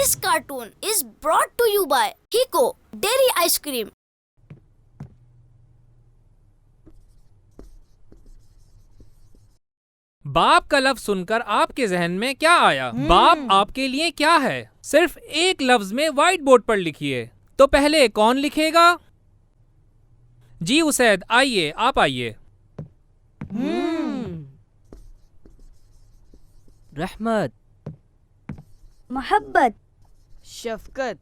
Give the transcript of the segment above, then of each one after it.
This cartoon is brought to you by Kiko Dairy Ice Cream. बाप का लफ्ज सुनकर आपके जहन में क्या आया? बाप आपके लिए क्या है? सिर्फ एक लफ्ज में व्हाइट बोर्ड पर लिखिए। तो पहले कौन लिखेगा? जी उसैद, आइए, आप आइए। रहमत, मोहब्बत, शफकत,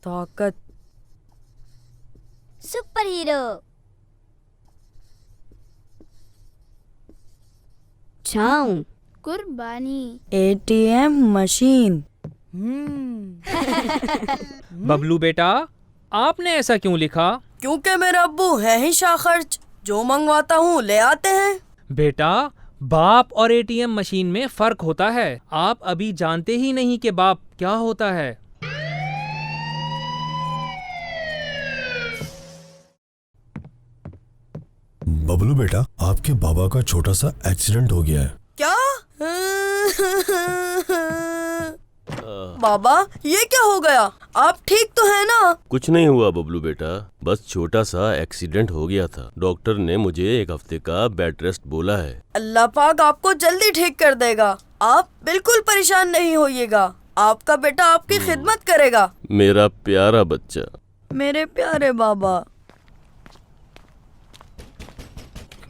ताकत, सुपर हीरो, छाऊं, कुर्बानी, एटीएम मशीन। बबलू बेटा, आपने ऐसा क्यों लिखा? क्योंकि मेरे अब्बू है ही शाखर्च, जो मंगवाता हूँ ले आते हैं। बेटा, बाप और एटीएम मशीन में फर्क होता है। आप अभी जानते ही नहीं कि बाप क्या होता है। बबलू बेटा, आपके बाबा का छोटा सा एक्सीडेंट हो गया है। क्या? बाबा, ये क्या हो गया? आप ठीक तो है ना? कुछ नहीं हुआ बबलू बेटा, बस छोटा सा एक्सीडेंट हो गया था। डॉक्टर ने मुझे 1 हफ्ते का बेड रेस्ट बोला है। अल्लाह पाक आपको जल्दी ठीक कर देगा। आप बिल्कुल परेशान नहीं होइएगा। आपका बेटा आपकी खिदमत करेगा। मेरा प्यारा बच्चा। मेरे प्यारे बाबा।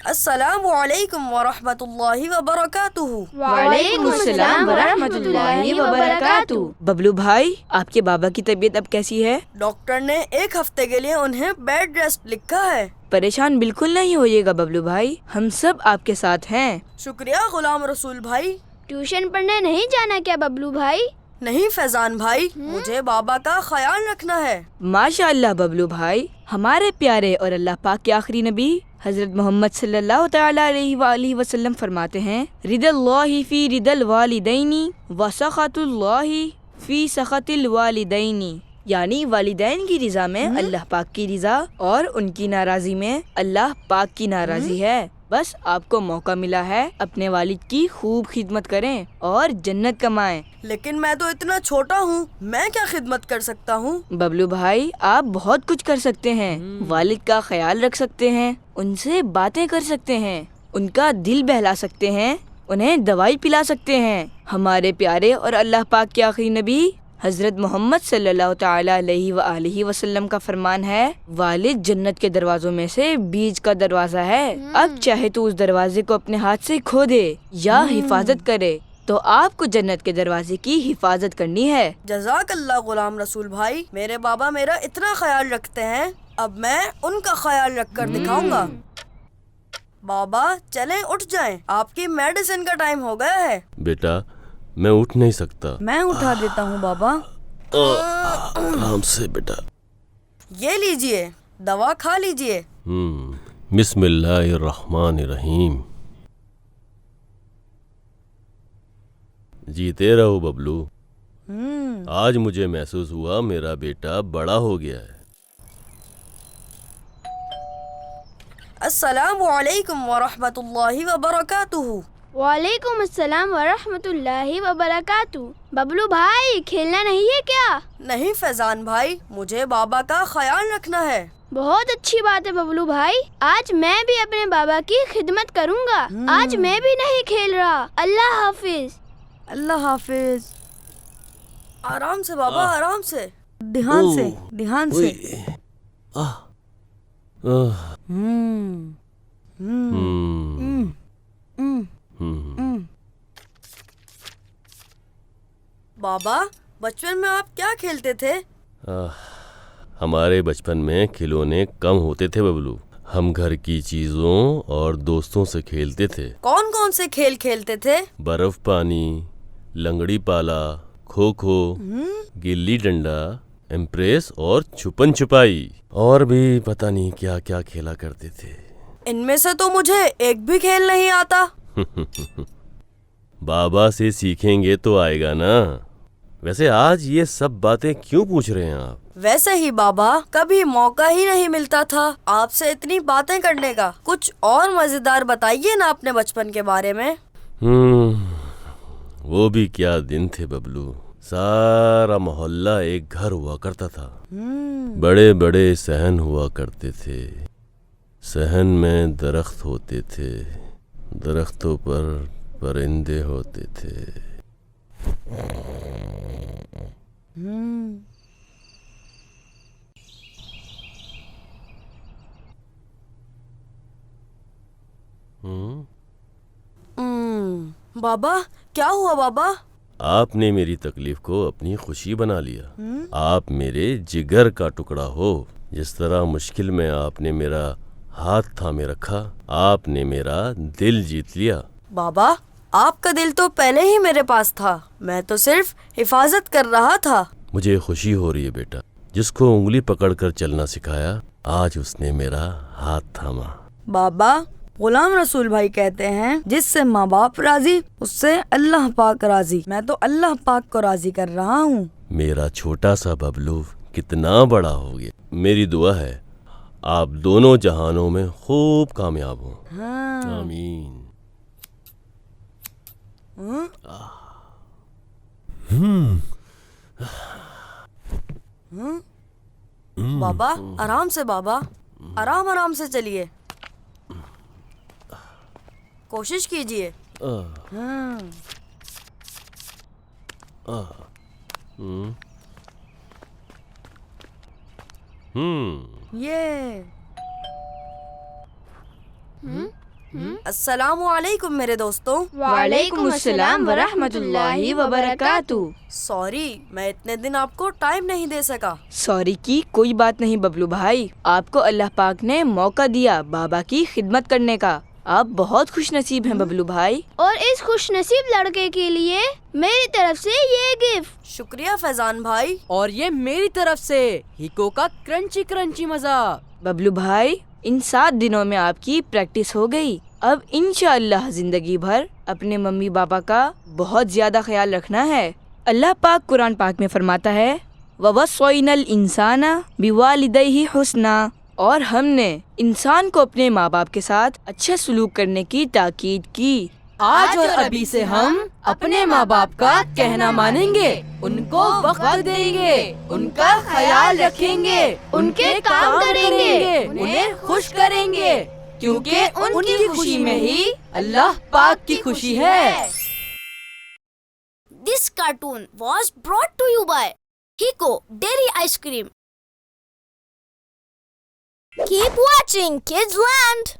अस्सलामु अलैकुम वरहमतुल्लाहि वबरकातुहू। वालेकुमुस्सलाम वरहमतुल्लाहि वबरकातुहू। बबलू भाई, आपके बाबा की तबीयत अब कैसी है? डॉक्टर ने 1 हफ्ते के लिए उन्हें बेड रेस्ट लिखा है। परेशान बिल्कुल नहीं होइएगा बबलू भाई, हम सब आपके साथ हैं। शुक्रिया गुलाम रसूल भाई। ट्यूशन पढ़ने नहीं जाना क्या बबलू भाई? नहीं फैजान भाई, मुझे बाबा का ख्याल रखना है। माशाअल्लाह बबलू भाई, हमारे प्यारे और अल्लाह पाक के आखिरी नबी हजरत मोहम्मद सल्लल्लाहु तआला अलैहि वसल्लम फरमाते हैं, रिदल्लाहि फी रिदल वालिदैनी व सखतुल्लाहि फी सखतिल वालिदैनी, यानी वालिदैन की रिजा में अल्लाह पाक की रिजा और उनकी नाराजी में अल्लाह पाक की नाराजी है। बस आपको मौका मिला है, अपने वालिद की खूब खिदमत करें और जन्नत कमाएं। लेकिन मैं तो इतना छोटा हूँ, मैं क्या खिदमत कर सकता हूँ? बबलू भाई, आप बहुत कुछ कर सकते हैं। वालिद का ख्याल रख सकते हैं, उनसे बातें कर सकते हैं, उनका दिल बहला सकते हैं, उन्हें दवाई पिला सकते हैं। हमारे प्यारे और अल्लाह पाक के आखिरी नबी हजरत मोहम्मद सल्लल्लाहु तआला अलैहि वसल्लम का फरमान है, वालिद जन्नत के दरवाजों में से बीच का दरवाजा है। अब चाहे तो उस दरवाजे को अपने हाथ से खो दे या हिफाजत करे, तो आपको जन्नत के दरवाजे की हिफाजत करनी है। जज़ाकल्लाह गुलाम रसूल भाई, मेरे बाबा मेरा इतना ख्याल रखते हैं, अब मैं उनका ख्याल रख कर दिखाऊंगा। बाबा चलें, उठ जाएं, आपकी मेडिसिन का टाइम हो गया है। बेटा, मैं उठ नहीं सकता। मैं उठा देता हूँ बाबा। आराम से बेटा। ये लीजिए, दवा खा लीजिए। बिस्मिल्लाहिर्रहमानिर्रहीम। जीते रहो बबलू। आज मुझे महसूस हुआ मेरा बेटा बड़ा हो गया है। अस्सलामु अलैकुम वरहमतुल्लाहि वबरकातुहू। वालेकुम अस्सलाम वरहमतुल्लाहि वबरकातुहू। बबलू भाई, खेलना नहीं है क्या? नहीं फैजान भाई, मुझे बाबा का ख्याल रखना है। बहुत अच्छी बात है बबलू भाई, आज मैं भी अपने बाबा की खिदमत करूंगा। आज मैं भी नहीं खेल रहा। अल्लाह हाफिज। अल्लाह हाफिज। आराम से बाबा, आराम से, ध्यान से, ध्यान से। बाबा, बचपन में आप क्या खेलते थे? हमारे बचपन में खिलौने कम होते थे बबलू। हम घर की चीजों और दोस्तों से खेलते थे। कौन कौन से खेल खेलते थे? बर्फ पानी, लंगड़ी पाला, खो खो, गिल्ली डंडा, एम्प्रेस और छुपन छुपाई, और भी पता नहीं क्या क्या खेला करते थे। इनमें से तो मुझे एक भी खेल नहीं आता। बाबा से सीखेंगे तो आएगा ना। वैसे आज ये सब बातें क्यों पूछ रहे हैं आप? वैसे ही बाबा, कभी मौका ही नहीं मिलता था आपसे इतनी बातें करने का। कुछ और मजेदार बताइए ना अपने बचपन के बारे में। वो भी क्या दिन थे बबलू। सारा मोहल्ला एक घर हुआ करता था। बड़े बड़े सहन हुआ करते थे। सहन में दरख्त होते थे, दरख्तों पर परिंदे होते थे। बाबा क्या हुआ बाबा? आपने मेरी तकलीफ को अपनी खुशी बना लिया। आप मेरे जिगर का टुकड़ा हो। जिस तरह मुश्किल में आपने मेरा हाथ थामे रखा, आपने मेरा दिल जीत लिया। बाबा आपका दिल तो पहले ही मेरे पास था, मैं तो सिर्फ हिफाजत कर रहा था। मुझे खुशी हो रही है बेटा। जिसको उंगली पकड़कर चलना सिखाया, आज उसने मेरा हाथ थामा। बाबा गुलाम रसूल भाई कहते हैं, जिससे माँ बाप राजी उससे अल्लाह पाक राजी। मैं तो अल्लाह पाक को राजी कर रहा हूँ। मेरा छोटा सा बबलू कितना बड़ा हो गया। मेरी दुआ है आप दोनों जहानों में खूब कामयाब हो। हाँ। आमीन। बाबा आराम से बाबा, आराम आराम से चलिए, कोशिश कीजिए। ये अस्सलामु अलैकुम मेरे दोस्तों। वालेकुम अस्सलाम व रहमतुल्लाहि व बरकातुहू। सॉरी मैं इतने दिन आपको टाइम नहीं दे सका। सॉरी की कोई बात नहीं बबलू भाई, आपको अल्लाह पाक ने मौका दिया बाबा की खिदमत करने का। आप बहुत खुश नसीब हैं बबलू भाई। और इस खुश नसीब लड़के के लिए मेरी तरफ से ये गिफ्ट। शुक्रिया फैजान भाई। और ये मेरी तरफ से हिको का क्रंची क्रंची मजा। बबलू भाई इन 7 दिनों में आपकी प्रैक्टिस हो गई। अब इंशाअल्लाह जिंदगी भर अपने मम्मी पापा का बहुत ज्यादा ख्याल रखना है। अल्लाह पाक कुरान पाक में फरमाता है, ववस्सैनल इंसाना बिवालिदैहि हुस्ना, और हमने इंसान को अपने माँ बाप के साथ अच्छा सलूक करने की ताकीद की। आज और अभी से हम अपने माँ बाप का कहना मानेंगे, उनको वक्त देंगे, उनका ख्याल रखेंगे, उनके काम करेंगे, उन्हें खुश करेंगे, क्योंकि उनकी खुशी में ही अल्लाह पाक की खुशी है। This cartoon was brought to you by Hiko Dairy Ice Cream. Keep watching Kids Land.